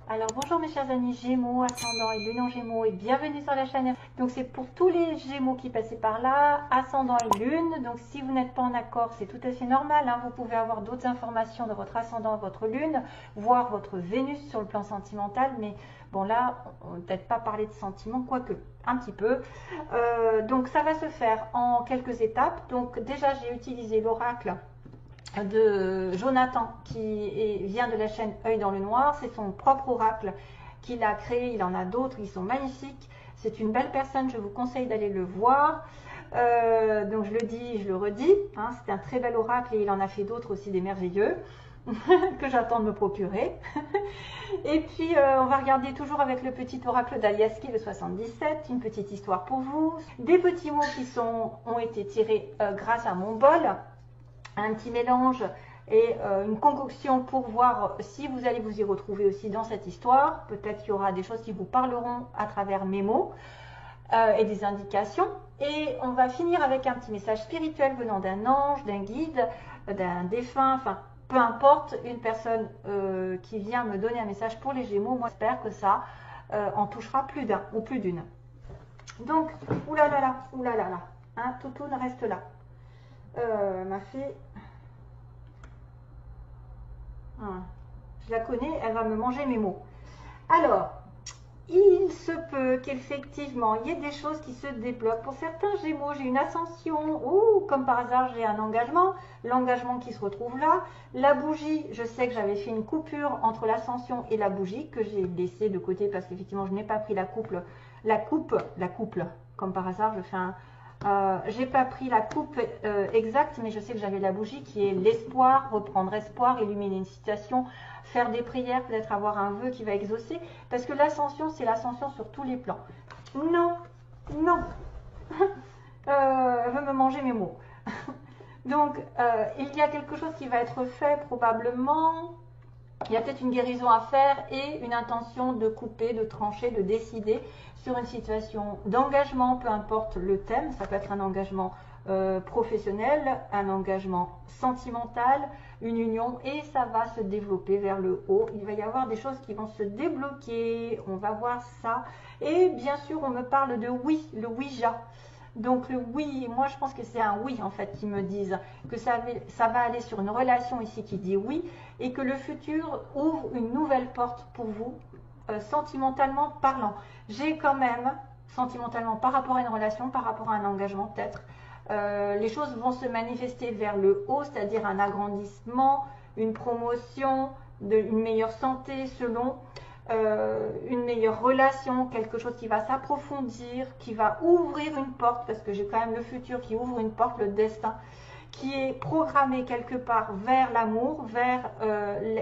Alors bonjour mes chers amis Gémeaux, ascendant et lune en Gémeaux et bienvenue sur la chaîne. Donc c'est pour tous les Gémeaux qui passaient par là, ascendant et lune. Donc si vous n'êtes pas en accord, c'est tout à fait normal, hein. Vous pouvez avoir d'autres informations de votre ascendant, votre lune, voir votre Vénus sur le plan sentimental. Mais bon là, on ne va peut-être pas parler de sentiments, quoique un petit peu. Donc ça va se faire en quelques étapes. Donc déjà j'ai utilisé l'oracle de Jonathan qui vient de la chaîne Œil dans le Noir. C'est son propre oracle qu'il a créé, il en a d'autres, ils sont magnifiques. C'est une belle personne, je vous conseille d'aller le voir. Donc je le dis, je le redis, hein, c'est un très bel oracle et il en a fait d'autres aussi des merveilleux que j'attends de me procurer. Et puis on va regarder toujours avec le petit oracle d'Aliaski de 77, une petite histoire pour vous, des petits mots qui ont été tirés grâce à mon bol, un petit mélange et une concoction pour voir si vous allez vous y retrouver aussi dans cette histoire. Peut-être qu'il y aura des choses qui vous parleront à travers mes mots et des indications. Et on va finir avec un petit message spirituel venant d'un ange, d'un guide, d'un défunt, enfin peu importe, une personne qui vient me donner un message pour les Gémeaux. Moi j'espère que ça en touchera plus d'un ou plus d'une. Donc, oulala, hein, Toutoune reste là. Ma fille, je la connais, elle va me manger mes mots. Alors, il se peut qu'effectivement il y ait des choses qui se débloquent. Pour certains Gémeaux, j'ai une ascension, ou comme par hasard j'ai un engagement, l'engagement qui se retrouve là. La bougie, je sais que j'avais fait une coupure entre l'ascension et la bougie que j'ai laissée de côté parce qu'effectivement je n'ai pas pris la coupe, comme par hasard je fais un... j'ai pas pris la coupe exacte, mais je sais que j'avais la bougie qui est l'espoir, reprendre espoir, illuminer une situation, faire des prières, peut-être avoir un vœu qui va exaucer, parce que l'ascension, c'est l'ascension sur tous les plans. Non, non, elle veut me manger mes mots. Donc, il y a quelque chose qui va être fait probablement. Il y a peut-être une guérison à faire et une intention de couper, de trancher, de décider sur une situation d'engagement, peu importe le thème. Ça peut être un engagement professionnel, un engagement sentimental, une union, et ça va se développer vers le haut. Il va y avoir des choses qui vont se débloquer, on va voir ça. Et bien sûr, on me parle de oui, le Ouija. Donc le oui, moi je pense que c'est un oui en fait qu'ils me disent, que ça va aller sur une relation ici qui dit oui, et que le futur ouvre une nouvelle porte pour vous, sentimentalement parlant. J'ai quand même, sentimentalement par rapport à une relation, par rapport à un engagement peut-être, les choses vont se manifester vers le haut, c'est-à-dire un agrandissement, une promotion, une meilleure santé selon... une meilleure relation, quelque chose qui va s'approfondir, qui va ouvrir une porte, parce que j'ai quand même le futur qui ouvre une porte, le destin, qui est programmé quelque part vers l'amour, vers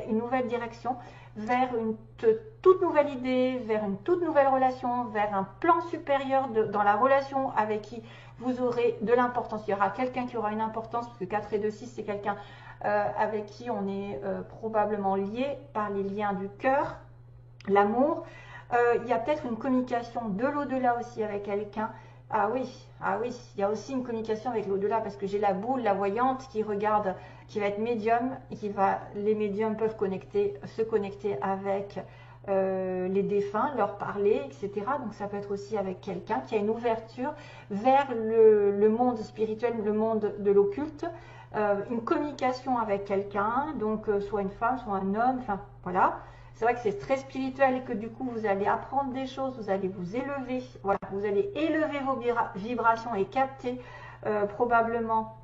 une nouvelle direction, vers une toute nouvelle idée, vers une toute nouvelle relation, vers un plan supérieur dans la relation avec qui vous aurez de l'importance. Il y aura quelqu'un qui aura une importance, parce que 4 et 2, 6, c'est quelqu'un avec qui on est probablement lié par les liens du cœur, l'amour. Il y a peut-être une communication de l'au-delà aussi avec quelqu'un. Ah oui, il y a aussi une communication avec l'au-delà, parce que j'ai la boule, la voyante qui regarde, qui va être médium, et les médiums peuvent se connecter avec les défunts, leur parler, etc. Donc ça peut être aussi avec quelqu'un qui a une ouverture vers le monde spirituel, le monde de l'occulte, une communication avec quelqu'un, donc soit une femme, soit un homme, enfin voilà. C'est vrai que c'est très spirituel et que du coup vous allez apprendre des choses, vous allez vous élever, voilà, vous allez élever vos vibrations et capter probablement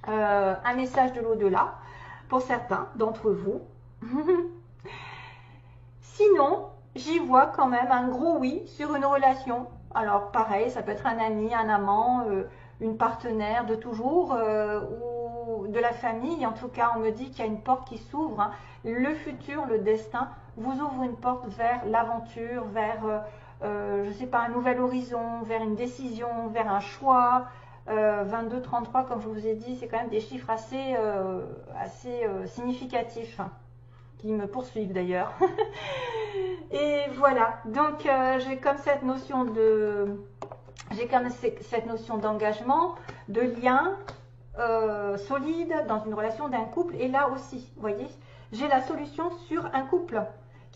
un message de l'au-delà pour certains d'entre vous. Sinon, j'y vois quand même un gros oui sur une relation. Alors pareil, ça peut être un ami, un amant, une partenaire de toujours ou de la famille. En tout cas, on me dit qu'il y a une porte qui s'ouvre, hein. Le futur, le destin vous ouvre une porte vers l'aventure, vers, je ne sais pas, un nouvel horizon, vers une décision, vers un choix. 22, 33, comme je vous ai dit, c'est quand même des chiffres assez significatifs, hein, qui me poursuivent d'ailleurs. Et voilà, donc j'ai comme cette notion d'engagement, de lien solide dans une relation d'un couple. Et là aussi, vous voyez, j'ai la solution sur un couple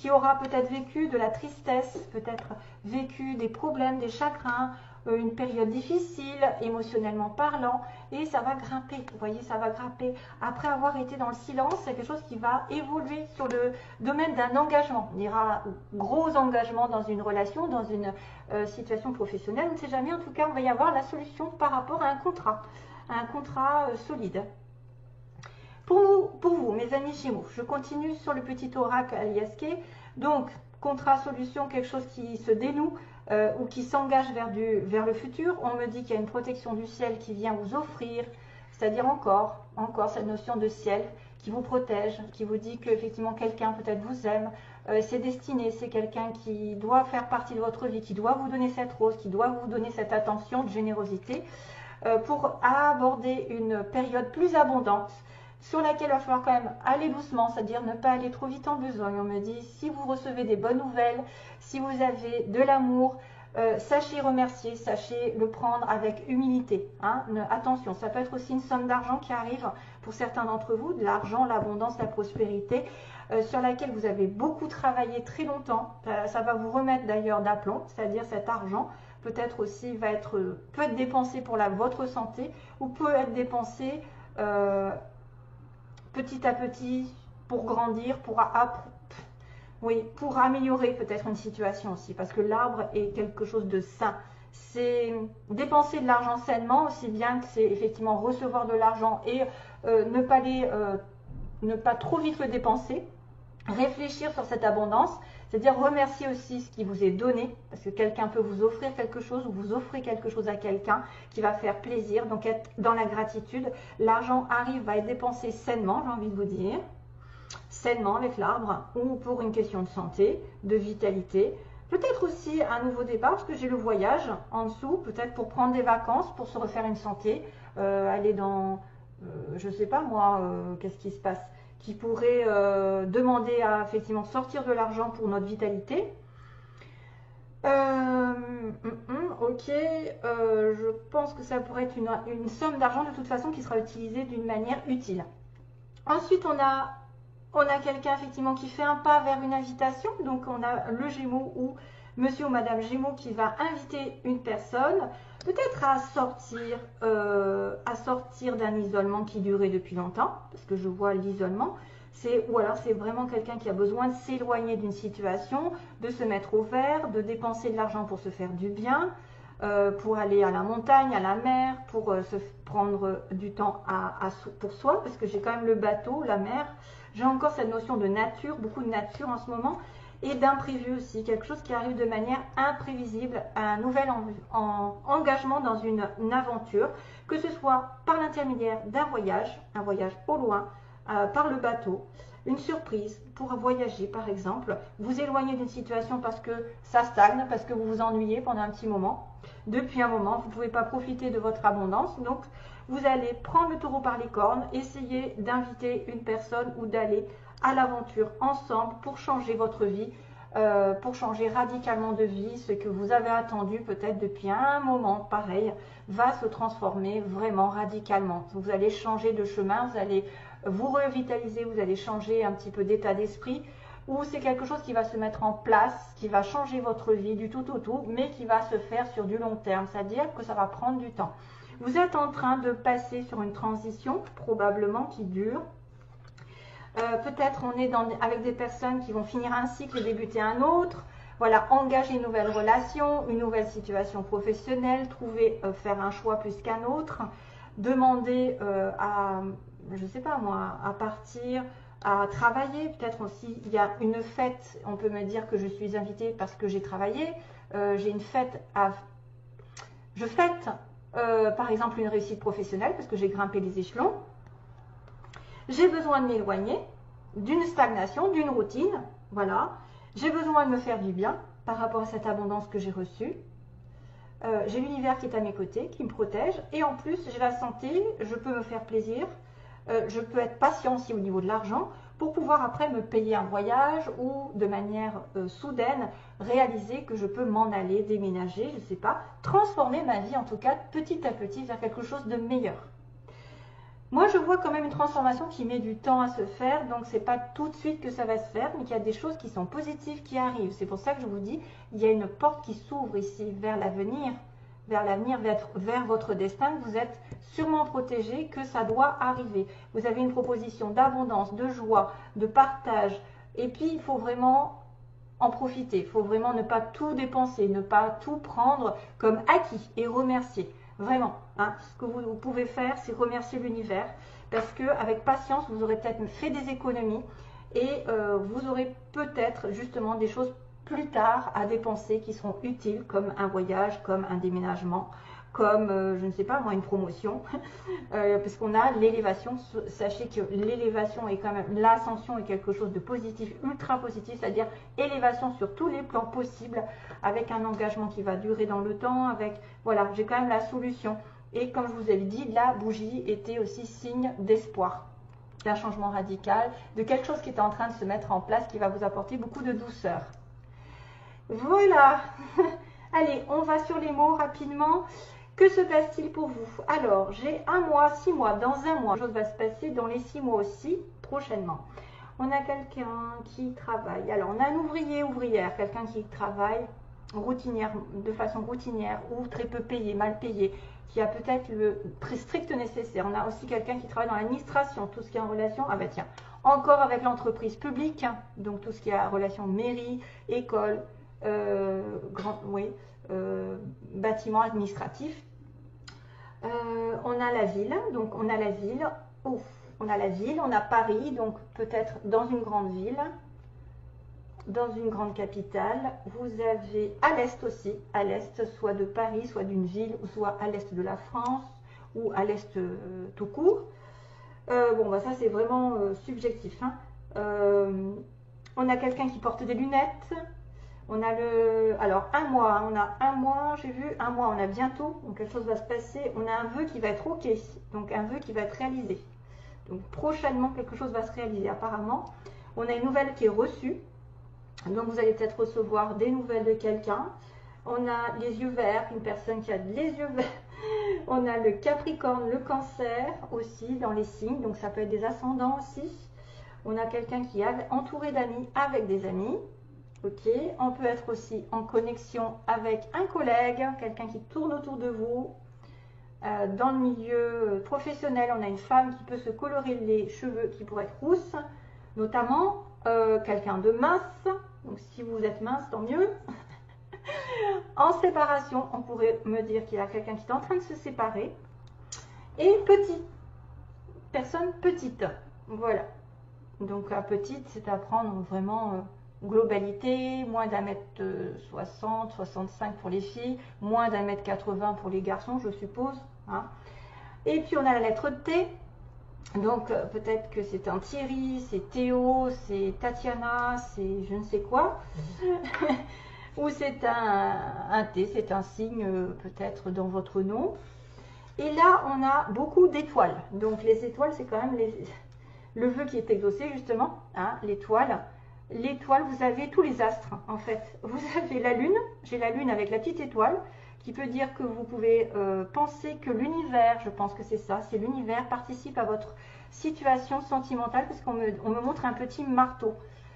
qui aura peut-être vécu de la tristesse, peut-être vécu des problèmes, des chagrins, une période difficile, émotionnellement parlant, et ça va grimper, vous voyez, ça va grimper. Après avoir été dans le silence, c'est quelque chose qui va évoluer sur le domaine d'un engagement. On dira gros engagement dans une relation, dans une situation professionnelle, on ne sait jamais, en tout cas, on va y avoir la solution par rapport à un contrat solide. Pour vous, mes amis Gémeaux, je continue sur le petit oracle Aliaske. Donc, contrat, solution, quelque chose qui se dénoue ou qui s'engage vers le futur. On me dit qu'il y a une protection du ciel qui vient vous offrir, c'est-à-dire encore cette notion de ciel qui vous protège, qui vous dit qu'effectivement quelqu'un peut-être vous aime, c'est destiné, c'est quelqu'un qui doit faire partie de votre vie, qui doit vous donner cette rose, qui doit vous donner cette attention de générosité pour aborder une période plus abondante sur laquelle il va falloir quand même aller doucement, c'est-à-dire ne pas aller trop vite en besogne. On me dit, si vous recevez des bonnes nouvelles, si vous avez de l'amour, sachez remercier, sachez le prendre avec humilité. Hein. Attention, ça peut être aussi une somme d'argent qui arrive pour certains d'entre vous, de l'argent, l'abondance, la prospérité, sur laquelle vous avez beaucoup travaillé très longtemps. Ça va vous remettre d'ailleurs d'aplomb, c'est-à-dire cet argent peut-être aussi peut être dépensé pour votre santé ou peut être dépensé petit à petit, pour grandir, pour améliorer peut-être une situation aussi, parce que l'arbre est quelque chose de sain. C'est dépenser de l'argent sainement, aussi bien que c'est effectivement recevoir de l'argent et ne pas trop vite le dépenser, réfléchir sur cette abondance, c'est-à-dire remercier aussi ce qui vous est donné, parce que quelqu'un peut vous offrir quelque chose ou vous offrez quelque chose à quelqu'un qui va faire plaisir, donc être dans la gratitude. L'argent va être dépensé sainement, j'ai envie de vous dire, sainement avec l'arbre, ou pour une question de santé, de vitalité, peut-être aussi un nouveau départ, parce que j'ai le voyage en dessous, peut-être pour prendre des vacances, pour se refaire une santé, aller dans, je ne sais pas moi, qu'est-ce qui se passe, qui pourrait demander à effectivement sortir de l'argent pour notre vitalité. Ok, je pense que ça pourrait être une somme d'argent de toute façon qui sera utilisée d'une manière utile. Ensuite, on a quelqu'un effectivement qui fait un pas vers une invitation. Donc, on a le Gémeaux ou Monsieur ou Madame Gémeaux qui va inviter une personne peut-être à sortir d'un isolement qui durait depuis longtemps, parce que je vois l'isolement, ou alors c'est vraiment quelqu'un qui a besoin de s'éloigner d'une situation, de se mettre au vert, de dépenser de l'argent pour se faire du bien, pour aller à la montagne, à la mer, pour se prendre du temps pour soi, parce que j'ai quand même le bateau, la mer, j'ai encore cette notion de nature, beaucoup de nature en ce moment, et d'imprévu aussi, quelque chose qui arrive de manière imprévisible, un nouvel engagement dans une aventure, que ce soit par l'intermédiaire d'un voyage, un voyage au loin, par le bateau, une surprise pour voyager par exemple, vous éloigner d'une situation parce que ça stagne, parce que vous vous ennuyez pendant un petit moment, depuis un moment, vous ne pouvez pas profiter de votre abondance, donc vous allez prendre le taureau par les cornes, essayer d'inviter une personne ou d'aller à l'aventure ensemble pour changer votre vie, pour changer radicalement de vie. Ce que vous avez attendu peut-être depuis un moment pareil va se transformer vraiment radicalement. Vous allez changer de chemin, vous allez vous revitaliser, vous allez changer un petit peu d'état d'esprit, ou c'est quelque chose qui va se mettre en place, qui va changer votre vie du tout au tout, mais qui va se faire sur du long terme, c'est-à-dire que ça va prendre du temps. Vous êtes en train de passer sur une transition, probablement qui dure. Peut-être on est avec des personnes qui vont finir un cycle et débuter un autre. Voilà, engager une nouvelle relation, une nouvelle situation professionnelle, faire un choix plus qu'un autre, demander je ne sais pas moi, à partir, à travailler. Peut-être aussi, il y a une fête, on peut me dire que je suis invitée parce que j'ai travaillé. J'ai une fête je fête, par exemple, une réussite professionnelle parce que j'ai grimpé les échelons. J'ai besoin de m'éloigner d'une stagnation, d'une routine, voilà. J'ai besoin de me faire du bien par rapport à cette abondance que j'ai reçue. J'ai l'univers qui est à mes côtés, qui me protège. Et en plus, j'ai la santé, je peux me faire plaisir. Je peux être patient aussi au niveau de l'argent pour pouvoir après me payer un voyage ou de manière soudaine réaliser que je peux m'en aller, déménager, je ne sais pas, transformer ma vie en tout cas petit à petit vers quelque chose de meilleur. Moi, je vois quand même une transformation qui met du temps à se faire, donc c'est pas tout de suite que ça va se faire, mais qu'il y a des choses qui sont positives qui arrivent. C'est pour ça que je vous dis, il y a une porte qui s'ouvre ici vers l'avenir, vers votre destin. Vous êtes sûrement protégé, que ça doit arriver. Vous avez une proposition d'abondance, de joie, de partage, et puis il faut vraiment en profiter. Il faut vraiment ne pas tout dépenser, ne pas tout prendre comme acquis et remercier. Vraiment, hein, ce que vous pouvez faire, c'est remercier l'univers parce qu'avec patience, vous aurez peut-être fait des économies et vous aurez peut-être justement des choses plus tard à dépenser qui seront utiles comme un voyage, comme un déménagement, comme, je ne sais pas moi, une promotion, parce qu'on a l'élévation. Sachez que l'élévation est quand même, l'ascension est quelque chose de positif, ultra positif, c'est-à-dire élévation sur tous les plans possibles, avec un engagement qui va durer dans le temps, avec, voilà, j'ai quand même la solution. Et comme je vous avais dit, la bougie était aussi signe d'espoir, d'un changement radical, de quelque chose qui est en train de se mettre en place, qui va vous apporter beaucoup de douceur. Voilà. Allez, on va sur les mots rapidement. Que se passe-t-il pour vous? Alors, j'ai 1 mois, 6 mois, dans 1 mois. Quelque chose va se passer dans les 6 mois aussi, prochainement. On a quelqu'un qui travaille. Alors, on a un ouvrier, ouvrière, quelqu'un qui travaille routinière, de façon routinière ou très peu payé, mal payé, qui a peut-être le très strict nécessaire. On a aussi quelqu'un qui travaille dans l'administration, tout ce qui est en relation, ah ben tiens, encore avec l'entreprise publique, donc tout ce qui est en relation mairie, école, bâtiment administratif. On a la ville, donc on a la ville, on a la ville, on a Paris, donc peut-être dans une grande ville, dans une grande capitale. Vous avez à l'est aussi, à l'est, soit de Paris, soit d'une ville, ou soit à l'est de la France, ou à l'est tout court. Bon, bah ça c'est vraiment subjectif. Hein. On a quelqu'un qui porte des lunettes. On a alors 1 mois, hein, on a 1 mois, j'ai vu 1 mois, on a bientôt, donc quelque chose va se passer. On a un vœu qui va être ok, donc un vœu qui va être réalisé. Donc prochainement quelque chose va se réaliser apparemment. On a une nouvelle qui est reçue, donc vous allez peut-être recevoir des nouvelles de quelqu'un. On a les yeux verts, une personne qui a les yeux verts. On a le Capricorne, le Cancer aussi dans les signes, donc ça peut être des ascendants aussi. On a quelqu'un qui est entouré d'amis, avec des amis. Ok, on peut être aussi en connexion avec un collègue, quelqu'un qui tourne autour de vous. Dans le milieu professionnel, on a une femme qui peut se colorer les cheveux, qui pourrait être rousse, notamment quelqu'un de mince. Donc si vous êtes mince, tant mieux. En séparation, on pourrait me dire qu'il y a quelqu'un qui est en train de se séparer. Et petit, personne petite, voilà. Donc à petite, c'est à prendre vraiment globalité, moins d'1m60, 65 pour les filles, moins d'1m80 pour les garçons, je suppose. Hein. Et puis on a la lettre T. Donc peut-être que c'est un Thierry, c'est Théo, c'est Tatiana, c'est je ne sais quoi. Ou c'est un T, c'est un signe peut-être dans votre nom. Et là, on a beaucoup d'étoiles. Donc les étoiles, c'est quand même le vœu qui est exaucé justement, hein, l'étoile. L'étoile, vous avez tous les astres en fait. Vous avez la lune, j'ai la lune avec la petite étoile, qui peut dire que vous pouvez penser que l'univers, je pense que c'est ça, c'est l'univers participe à votre situation sentimentale, parce qu'on me montre un petit marteau.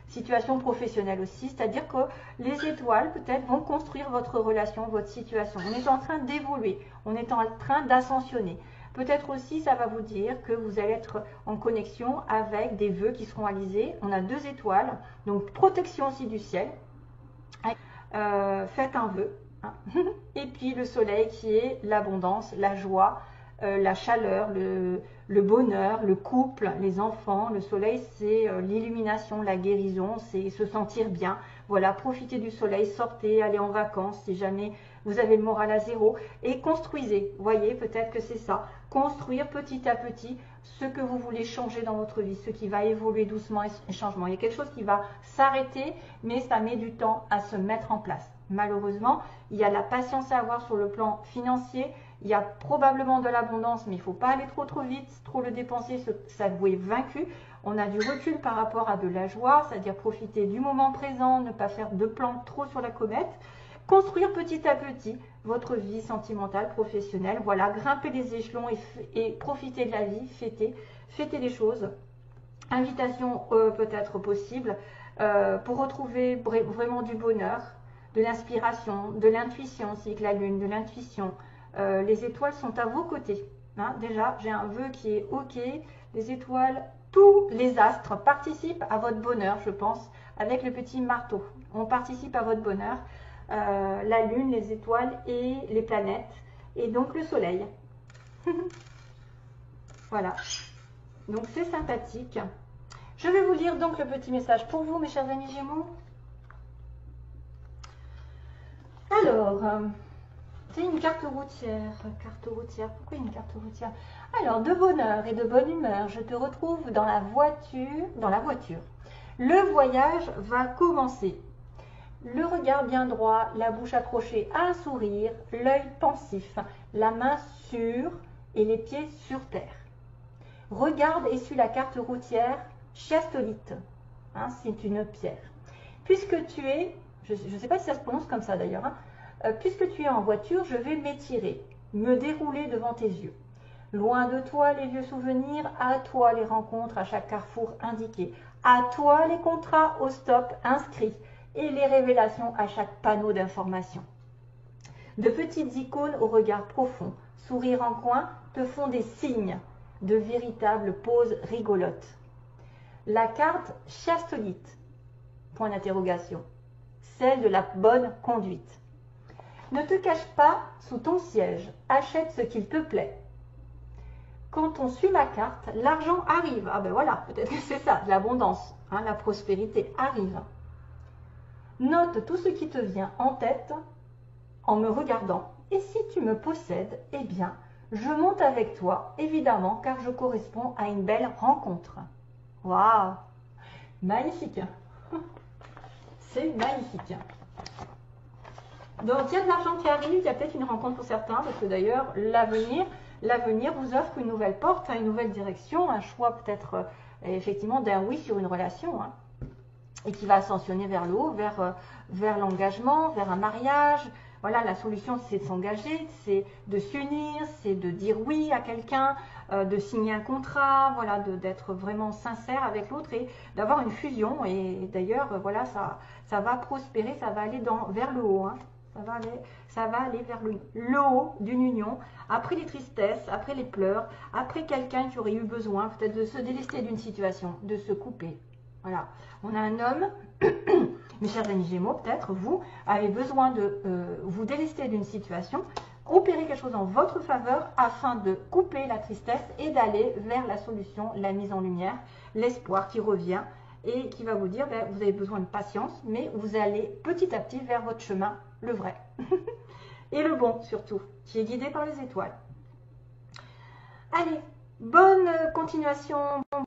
Situation professionnelle aussi, c'est-à-dire que les étoiles peut-être vont construire votre relation, votre situation. On est en train d'évoluer, on est en train d'ascensionner. Peut-être aussi ça va vous dire que vous allez être en connexion avec des vœux qui seront réalisés. On a 2 étoiles, donc protection aussi du ciel. Faites un vœu. Hein. Et puis le soleil qui est l'abondance, la joie, la chaleur, le bonheur, le couple, les enfants. Le soleil, c'est l'illumination, la guérison, c'est se sentir bien. Voilà, profitez du soleil, sortez, allez en vacances si jamais vous avez le moral à zéro et construisez. Voyez, peut-être que c'est ça. Construire petit à petit ce que vous voulez changer dans votre vie, ce qui va évoluer doucement et changement. Il y a quelque chose qui va s'arrêter, mais ça met du temps à se mettre en place. Malheureusement, il y a de la patience à avoir sur le plan financier. Il y a probablement de l'abondance, mais il ne faut pas aller trop vite, trop le dépenser, s'avouer vaincu. On a du recul par rapport à de la joie, c'est-à-dire profiter du moment présent, ne pas faire de plans trop sur la comète. construire petit à petit votre vie sentimentale, professionnelle. Voilà, grimper les échelons et profiter de la vie, fêter les choses. Invitation peut-être possible pour retrouver vraiment du bonheur, de l'inspiration, de l'intuition, c'est que la lune, de l'intuition. Les étoiles sont à vos côtés. Hein. Déjà, j'ai un vœu qui est OK. Les étoiles, tous les astres participent à votre bonheur, je pense, avec le petit marteau. On participe à votre bonheur. La lune, les étoiles et les planètes. Et donc le soleil. Voilà. Donc c'est sympathique. Je vais vous lire donc le petit message pour vous, mes chers amis Gémeaux. Alors, c'est une carte routière. Carte routière, pourquoi une carte routière? Alors, de bonheur et de bonne humeur, je te retrouve dans la voiture. Le voyage va commencer. Le regard bien droit, la bouche accrochée à un sourire, l'œil pensif, la main sûre et les pieds sur terre. Regarde et suis la carte routière chiastolite. Hein, c'est une pierre. Puisque tu es, je ne sais pas si ça se prononce comme ça d'ailleurs, hein, puisque tu es en voiture, je vais m'étirer, me dérouler devant tes yeux. Loin de toi les vieux souvenirs, à toi les rencontres à chaque carrefour indiqué, à toi les contrats au stop inscrits et les révélations à chaque panneau d'information. De petites icônes au regard profond, sourire en coin, te font des signes de véritables poses rigolotes. La carte chiastolite, point d'interrogation, celle de la bonne conduite. Ne te cache pas sous ton siège, achète ce qu'il te plaît. Quand on suit la carte, l'argent arrive. Ah ben voilà, peut-être que c'est ça, l'abondance, hein, la prospérité arrive. Note tout ce qui te vient en tête en me regardant. Et si tu me possèdes, eh bien, je monte avec toi, évidemment, car je corresponds à une belle rencontre. Waouh! Magnifique! C'est magnifique! Donc, il y a de l'argent qui arrive, il y a peut-être une rencontre pour certains, parce que d'ailleurs, l'avenir vous offre une nouvelle porte, une nouvelle direction, un choix peut-être effectivement d'un oui sur une relation, hein, et qui va ascensionner vers le haut, vers l'engagement, vers un mariage. Voilà, la solution, c'est de s'engager, c'est de s'unir, c'est de dire oui à quelqu'un, de signer un contrat, voilà, d'être vraiment sincère avec l'autre et d'avoir une fusion. Et d'ailleurs, voilà, ça va prospérer, ça va aller vers le haut. Hein. Ça va aller vers le haut d'une union, après les tristesses, après les pleurs, après quelqu'un qui aurait eu besoin peut-être de se délester d'une situation, de se couper. Voilà, on a un homme, mes chers amis Gémeaux, peut-être vous avez besoin de vous délester d'une situation, opérer quelque chose en votre faveur afin de couper la tristesse et d'aller vers la solution, la mise en lumière, l'espoir qui revient et qui va vous dire, ben, vous avez besoin de patience, mais vous allez petit à petit vers votre chemin, le vrai. Et le bon surtout, qui est guidé par les étoiles. Allez, bonne continuation, bon